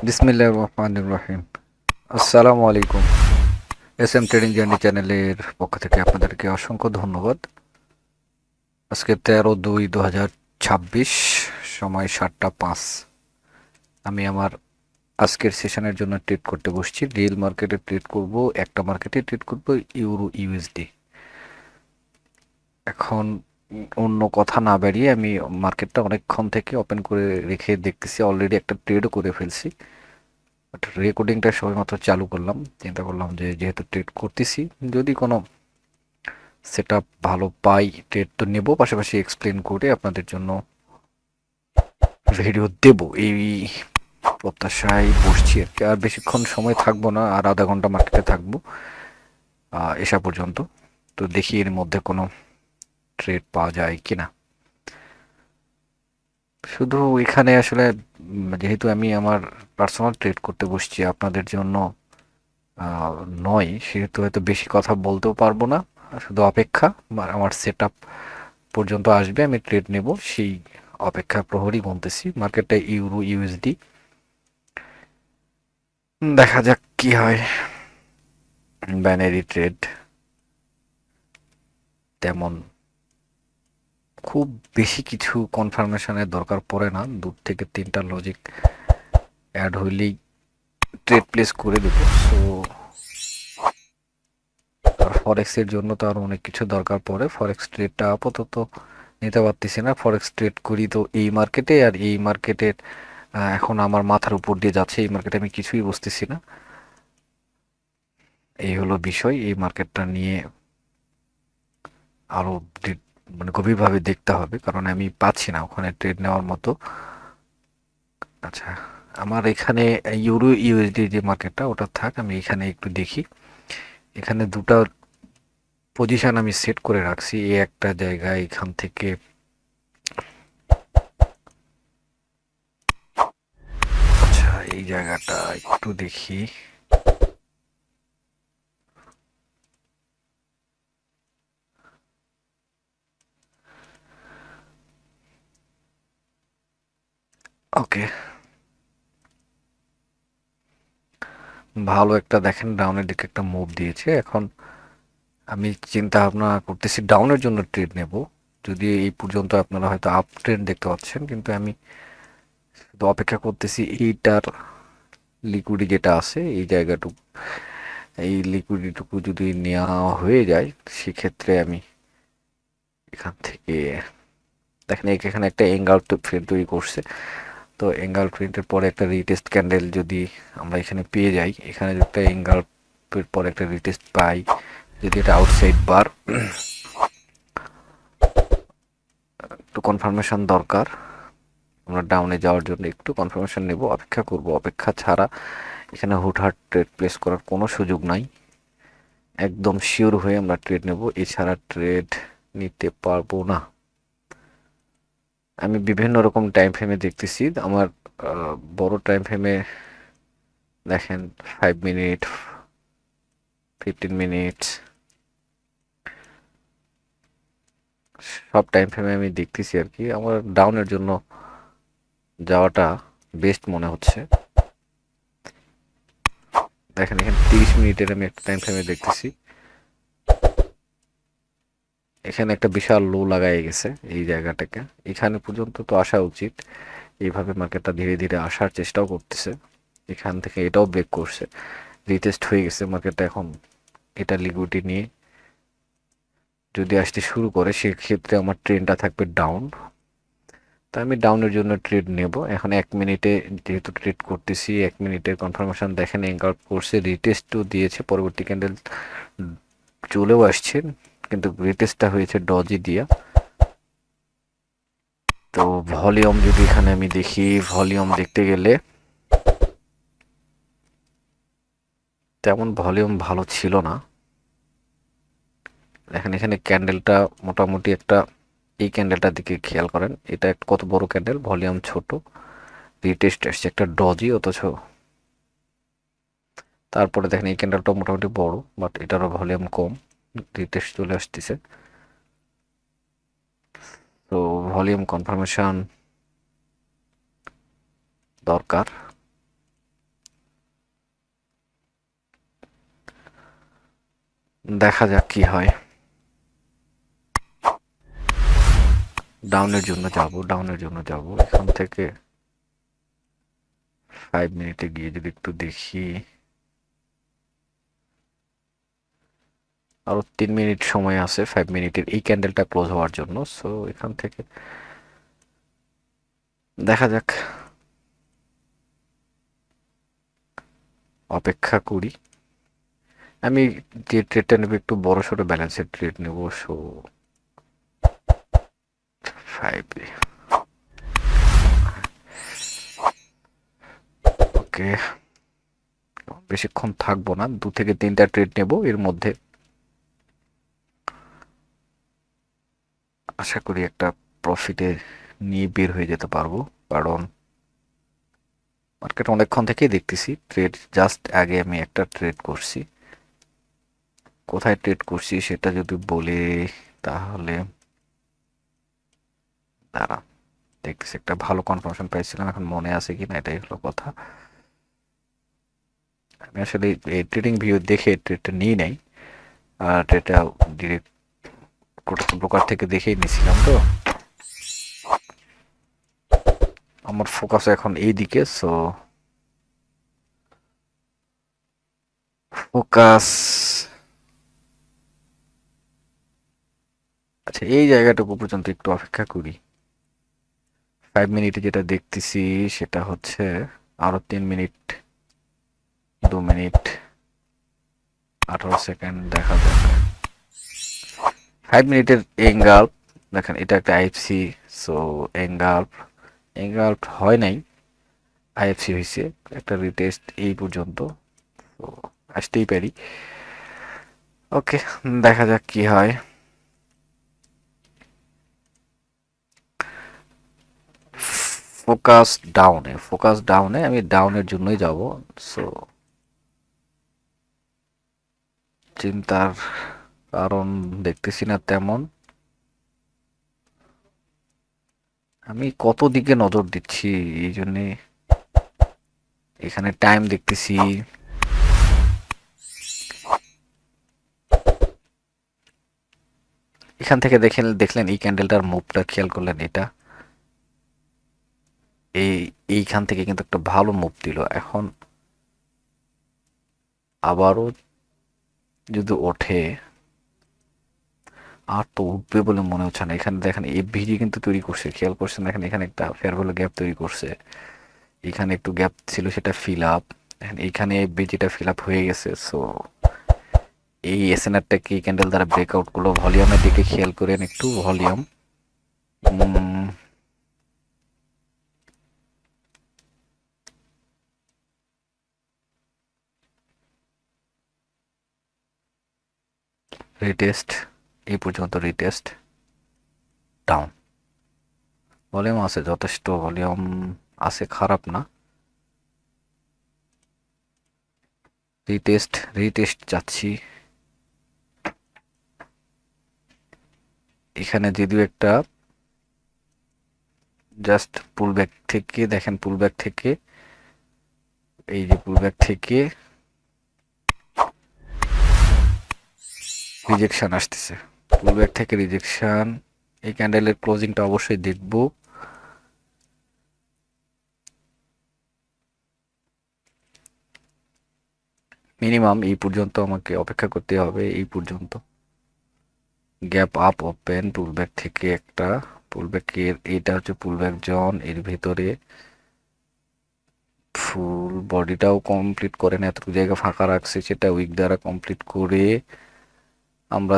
বিসমিল্লাহির রহমানির রহিম। আসসালামু আলাইকুম। এস এম ট্রেডিং জার্নি চ্যানেলের পক্ষ থেকে আপনাদেরকে অসংখ্য ধন্যবাদ। আজকে 13/2/2026, সময় 7টা 5। আমি আমার আজকের সেশনের জন্য ট্রেড করতে বসছি। রিয়েল মার্কেটে ট্রেড করব, একটা মার্কেটে ট্রেড করব, ইউরো ইউএসডি। এখন অন্য কথা না বাড়িয়ে আমি মার্কেটটা অনেকক্ষণ থেকে ওপেন করে রেখে দেখতেছি, অলরেডি একটা ট্রেডও করে ফেলছি। বাট রেকর্ডিংটা সবেমাত্র চালু করলাম, চিন্তা করলাম যে যেহেতু ট্রেড করতেছি, যদি কোনো সেট আপ ভালো পাই ট্রেড তো নেব, পাশাপাশি এক্সপ্লেন করে আপনাদের জন্য ভিডিও দেব, এই প্রত্যাশায় বসছি আর কি। আর বেশিক্ষণ সময় থাকবো না, আর আধা ঘন্টা মার্কেটে থাকবো এসা পর্যন্ত। তো দেখি এর মধ্যে কোনো ট্রেড পাওয়া যায় কিনা। শুধু এখানে আসলে যেহেতু আমি আমার পার্সোনাল ট্রেড করতে বসছি আপনাদের জন্য নয়, সেহেতু হয়তো বেশি কথা বলতেও পারবো না। শুধু অপেক্ষা, আমার সেট আপ পর্যন্ত আসবে, আমি ট্রেড নেব, সেই অপেক্ষা প্রহরী গুনতেছি। মার্কেটটা ইউরো ইউএসডি, দেখা যাক কি হয়। বাইনারি ট্রেড তেমন খুব বেশি কিছু কনফার্মেশনের দরকার পড়ে না, 2 থেকে 3টা লজিক অ্যাড হইলেই ট্রেড প্লেস করে দেবো। সো আর ফরেক্সের জন্য তো আরও অনেক কিছু দরকার পড়ে। ফরেক্স ট্রেডটা আপাতত নিতে পারতেছি না। ফরেক্স ট্রেড করি তো এই মার্কেটে, আর এই মার্কেটের এখন আমার মাথার উপর দিয়ে যাচ্ছে, এই মার্কেটে আমি কিছুই বুঝতেছি না। এই হলো বিষয়। এই মার্কেটটা নিয়ে আরো মানে গভীরভাবে দেখতে হবে, কারণ আমি পাচ্ছি না ওখানে ট্রেড নেওয়ার মতো। আচ্ছা, আমার এখানে ইউরো ইউএসডি যে মার্কেটটা, ওটা থাক, আমি এখানে একটু দেখি। এখানে দুটা পজিশন আমি সেট করে রাখছি, এই একটা জায়গায় এখান থেকে। আচ্ছা, এই জায়গাটা একটু দেখি। ওকে, ভালো একটা দেখেন ডাউনের দিকে একটা মুভ দিয়েছে। এখন আমি চিন্তা ভাবনা করতেছি ডাউনের জন্য ট্রেড নেব। যদি এই পর্যন্ত আপনারা হয়তো আপ ট্রেন্ড দেখতে পাচ্ছেন, কিন্তু আমি শুধু অপেক্ষা করতেছি এইটার লিকুইডি যেটা আছে এই জায়গাটুকু, এই লিকুইডিটুকু যদি নেওয়া হয়ে যায়, সেক্ষেত্রে আমি এখান থেকে দেখেন এখানে একটা এঙ্গেল প্রিন্ট তৈরি করছে। তো এঙ্গেল প্রিন্টের পরে একটা রিটেস্ট ক্যান্ডেল যদি আমরা এখানে পেয়ে যাই, এখানে যদি একটা এঙ্গেল পরে একটা রিটেস্ট পাই, যদি এটা আউটসাইড বার, একটু কনফার্মেশন দরকার। আমরা ডাউনে যাওয়ার জন্য একটু কনফার্মেশন নেব, অপেক্ষা করব। অপেক্ষা ছাড়া এখানে হুটহাট ট্রেড প্লেস করার কোনো সুযোগ নাই। একদম শিওর হয়ে আমরা ট্রেড নেব, এছাড়া ট্রেড নিতে পারবো না। আমি বিভিন্ন রকম টাইম ফ্রেমে দেখতেছি আমার। বড় টাইম ফ্রেমে দেখেন 5 মিনিট, 15 মিনিট, সব টাইম ফ্রেমে আমি দেখতেছি আর কি। আমার ডাউনের জন্য যাওয়াটা বেস্ট মনে হচ্ছে। দেখেন এখানে 30 মিনিটের আমি একটা টাইম ফ্রেমে দেখতেছি, এখানে একটা বিশাল লো লাগাই গেছে এই জায়গাটাকে। এখানে পর্যন্ত তো আসা উচিত। এইভাবে মার্কেটটা ধীরে ধীরে আসার চেষ্টাও করতেছে। এখান থেকে এটাও ব্রেক করছে, রিটেস্ট হয়ে গেছে মার্কেটটা। এখন এটা লিকুইডিটি নিয়ে যদি আসতে শুরু করে, সেক্ষেত্রে আমার ট্রেনটা থাকবে ডাউন। তা আমি ডাউনের জন্য ট্রেড নেব। এখন 1 মিনিটে যেহেতু ট্রেড করতেছি, 1 মিনিটের কনফার্মেশন দেখেন এঙ্গেল করছে, রিটেস্টও দিয়েছে, পরবর্তী ক্যান্ডেল চলেও আসছে, কিন্তু রিটেস্টটা হয়েছে ডজি দিয়া। তো ভলিউম যদি এখানে আমি দেখি, ভলিউম দেখতে গেলে তেমন ভলিউম ভালো ছিল না। দেখেন এখানে ক্যান্ডেলটা মোটামুটি একটা, এই ক্যান্ডেলটার দিকে খেয়াল করেন, এটা কত বড় ক্যান্ডেল, ভলিউম ছোট, রিটেস্ট আসছে একটা ডজি, অথচ তারপরে দেখেন এই ক্যান্ডেলটা মোটামুটি বড়, বাট এটারও ভলিউম কম, রিটেস্ট চলে আসতেছে। তো ভলিউম কনফার্মেশন দরকার। দেখা যাক কি হয়। ডাউনের জন্য যাব এখান থেকে 5 মিনিটে গিয়ে যদি একটু দেখি, আরো 3 মিনিট সময় আছে 5 মিনিটের এই ক্যান্ডেলটা ক্লোজ হওয়ার জন্য। সো এখান থেকে দেখা যাক, অপেক্ষা করি। আমি যে ট্রেডটা নেব একটু বড় সড়ো ব্যালেন্সের ট্রেড নেব। সো 5, ওকে, বেশিক্ষণ থাকবো না, 2 থেকে 3টা ট্রেড নেব, এর মধ্যে আশা করি একটা প্রফিটে নিয়ে বের হয়ে যেতে পারবো। কারণ মার্কেট অনেকক্ষণ থেকেই দেখতেছি ট্রেড, জাস্ট আগে আমি একটা ট্রেড করছি। কোথায় ট্রেড করছি সেটা যদি বলি তাহলে দাঁড়া, দেখতেছি একটা ভালো কনফার্মেশন পাইছিলাম, এখন মনে আছে কিনা এটাই হলো কথা। আমি আসলে এই ট্রেডিং ভিউ দেখে ট্রেডটা নিই নাই, আর ট্রেডটা ডিরেক্ট ব্রোকার থেকে দেখেই নিয়েছিলাম। তো আমার ফোকাস এখন এই দিকে। সো ফোকাস, আচ্ছা এই জায়গাটুকু পর্যন্ত একটু অপেক্ষা করি। 5 মিনিটে যেটা দেখতেছি সেটা হচ্ছে আরো 3 মিনিট, 2 মিনিট 18 সেকেন্ড, দেখা যাক। 5 মিনিটের এঙ্গাল্প দেখেন, এটা একটা আইএফসি। সো এঙ্গাল্প এঙ্গাল্প হয় নাই, আইএফসি হয়েছে একটা রিটেস্ট এই পর্যন্ত। তো আসতেই পারি। ওকে, দেখা যাক কি হয়। ফোকাস ডাউনে আমি ডাউনের জন্যই যাব। সো চিন্তার কারণ দেখতেছি না তেমন। আমি কত দিকে নজর দিচ্ছি, এই জন্যে এখানে টাইম দেখতেছি। এখান থেকে দেখলেন এই ক্যান্ডেলটার মুভটা খেয়াল করলেন, এটা এই এইখান থেকে কিন্তু একটা ভালো মুভ দিল। এখন আবারও যদি ওঠে, আর তো উঠবে বলে মনে হচ্ছে না। এখানে দেখেন এফভিজি কিন্তু তৈরি করছে, খেয়াল করছেন দেখেন, এখানে একটা ফেয়ার ভ্যালু গ্যাপ তৈরি করছে। এখানে একটু গ্যাপ ছিল, সেটা ফিল আপ। এইখানে এফভিজিটা ফিল আপ হয়ে গেছে। সো এই এসএনআরটা কি ক্যান্ডেল দ্বারা ব্রেকআউট করলো, ভলিউমের দিকে খেয়াল করেন একটু। ভলিউম রিটেস্ট, এই পর্যন্ত রিটেস্ট, ডাউন। ভলিউম আছে, যথেষ্ট ভলিউম আছে, খারাপ না। রিটেস্ট যাচ্ছি। এখানে যদিও একটা জাস্ট পুলব্যাক থেকে দেখেন, পুলব্যাক থেকে এই যে পুলব্যাক থেকে রিজেকশন আসতেছে, পুলব্যাক থেকে রিজেকশন। এই ক্যান্ডেলের ক্লোজিংটা অবশ্যই দেখব। মিনিমাম এই পর্যন্ত আমাকে অপেক্ষা করতে হবে, এই পর্যন্ত। গ্যাপ আপ ওপেন, পুলব্যাক থেকে একটা পুলব্যাকের, এটা হচ্ছে পুলব্যাক জোন, এর ভিতরে ফুল বডিটাও কমপ্লিট করে না, এতটুকু জায়গা ফাঁকা রাখছে, সেটা উইক দ্বারা কমপ্লিট করে আমরা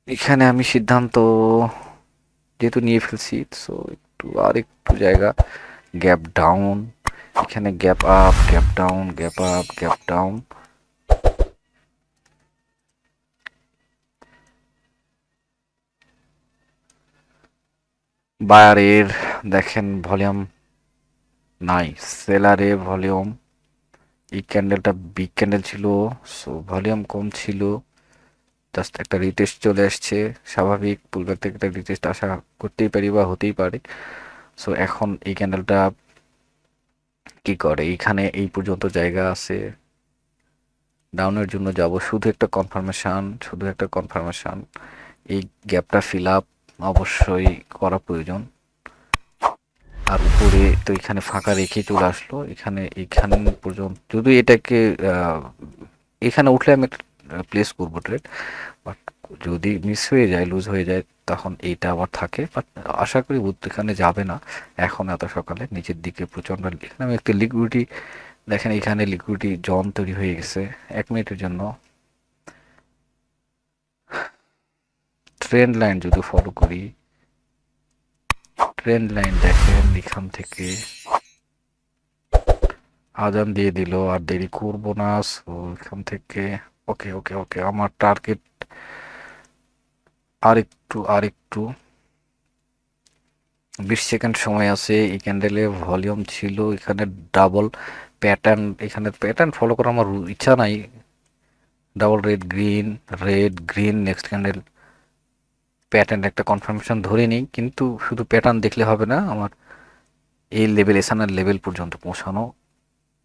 এখানে আমি সিদ্ধান্ত যেহেতু নিয়ে ফেলছি। সো একটু আর একটু জায়গা, গ্যাপ ডাউন, এখানে gap up, gap down, gap up, gap down. বায়ারের দেখেন ভলিউম নাই, সেলারে ভলিউম, এই ক্যান্ডেলটা বিগ ক্যান্ডেল ছিল, সো ভলিউম কম ছিল। জাস্ট একটা রিটেস্ট চলে আসছে, স্বাভাবিক পুলব্যাক থেকে একটা রিটেস্ট আশা করতেই পারি বা হতেই পারে। সো এখন এই ক্যান্ডেলটা কি করে, এইখানে এই পর্যন্ত জায়গা আছে, ডাউনের জন্য যাব, শুধু একটা কনফার্মেশন। এই গ্যাপটা ফিল আপ অবশ্যই করা প্রয়োজন। আর উপরে তো এখানে ফাঁকা রেখে চলে আসলো, এখান পর্যন্ত যদি এটাকে এখানে উঠলে আমি প্লেস করবো ট্রেড, বাট যদি মিস হয়ে যায়, লুজ হয়ে যায়, তখন এইটা আবার থাকে। বাট আশা করি বুধ এখানে যাবে না এখন এত সকালে। নিচের দিকে প্রচণ্ড, এখানে আমি একটা লিকুইডিটি দেখেন, এখানে লিকুইডিটি জোন তৈরি হয়ে গেছে 1 মিনিটের জন্য। ট্রেন্ড লাইন যদি ফলো করি, ট্রেন্ড লাইন দেখেন এখান থেকে আজান দিয়ে দিল, আর দেরি করবো না। সো এখান থেকে ওকে ওকে ওকে, আমার টার্গেট আর একটু 20 সেকেন্ড সময় আছে। এই ক্যান্ডেলে ভলিউম ছিল, এখানে ডাবল প্যাটার্ন, এখানে প্যাটার্ন ফলো করা আমার ইচ্ছা নাই। Double red green next candle pattern একটা কনফার্মেশন ধরে নিই, কিন্তু শুধু প্যাটার্ন দেখলে হবে না, আমার এই লেভেল এসআনার লেভেল পর্যন্ত পৌঁছানো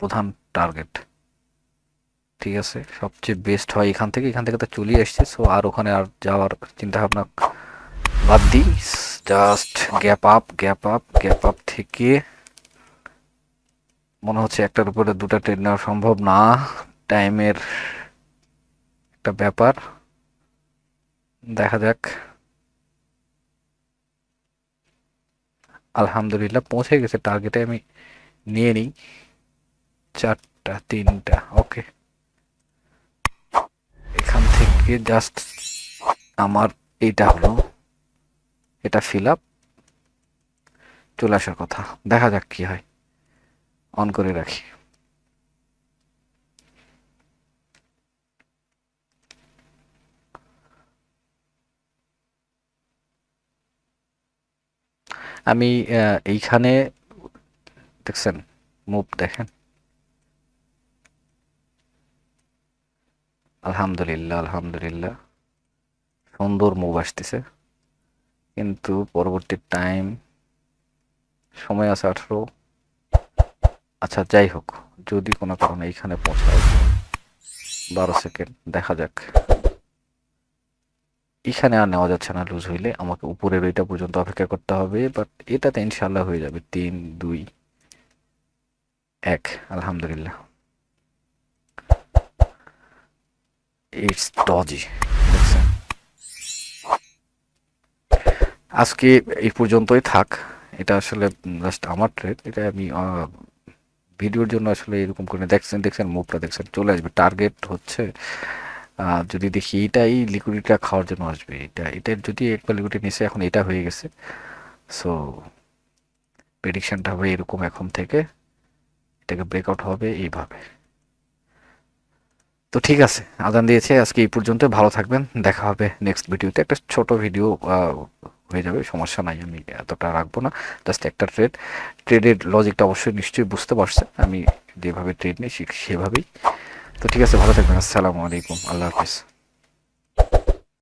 প্রধান টার্গেট। ঠিক আছে, সবচেয়ে বেস্ট হয় এখান থেকে তো চলে আসছে। সো আর ওখানে আর যাওয়ার চিন্তা ভাবনা বাদ দিই, জাস্ট গ্যাপ আপ থেকে মনে হচ্ছে একটার উপরে দুটা ট্রেড নেওয়া সম্ভব না, টাইমের একটা ব্যাপার। দেখা যাক। আলহামদুলিল্লাহ পৌঁছে গেছে টার্গেটে, আমি নিয়ে নিই 4টা 3টা। ওকে, এখান থেকে জাস্ট আমার এইটা হলো, এটা ফিল আপ চলে আসার কথা। দেখা যাক কি হয়, অন করে রাখি। আমি এইখানে দেখছেন মুভ দেখেন, আলহামদুলিল্লাহ সুন্দর মুভ আসতেছে, কিন্তু পরবর্তী টাইম সময় আছে 18। আচ্ছা যাই হোক, যদি কোনো কারণে এইখানে পৌঁছায় 12 সেকেন্ড, দেখা যাক। এখানে আর নেওয়া যাচ্ছে না, লুজ হইলে আমাকে উপরের ওইটা পর্যন্ত অপেক্ষা করতে হবে, বাট এটাতে ইনশাল্লাহ হয়ে যাবে। 3 2 1, আলহামদুলিল্লাহ। ইটস ডজি, দেখছেন। আজকে এই পর্যন্তই থাক। এটা আসলে জাস্ট আমার ট্রেড, এটা আমি ভিডিওর জন্য আসলে এরকম করে দেখছেন মুভটা দেখছেন, চলে আসবে টার্গেট হচ্ছে। যদি দেখি এই লিকুইডিটিটা খাওয়ার জন্য আসবে, এটার যদি একবার লিকুইডিটি নিচে, এখন এটা হয়ে গেছে। সো প্রেডিকশনটা হবে এরকম, এখন থেকে এটাকে ব্রেকআউট হবে এইভাবে। তো ঠিক আছে, আজান দিয়েছে, আজকে এই পর্যন্ত। ভালো থাকবেন, দেখা হবে নেক্সট ভিডিওতে। একটা ছোট ভিডিও হয়ে যাবে, সমস্যা নাই, আমি এতটা রাখবো না। জাস্ট একটা ট্রেডের লজিকটা অবশ্যই নিশ্চয়ই বুঝতে পারছেন, আমি যেভাবে ট্রেড নিই সেভাবেই। তো ঠিক আছে, ভালো থাকবেন, আসসালামু আলাইকুম, আল্লাহ হাফিজ।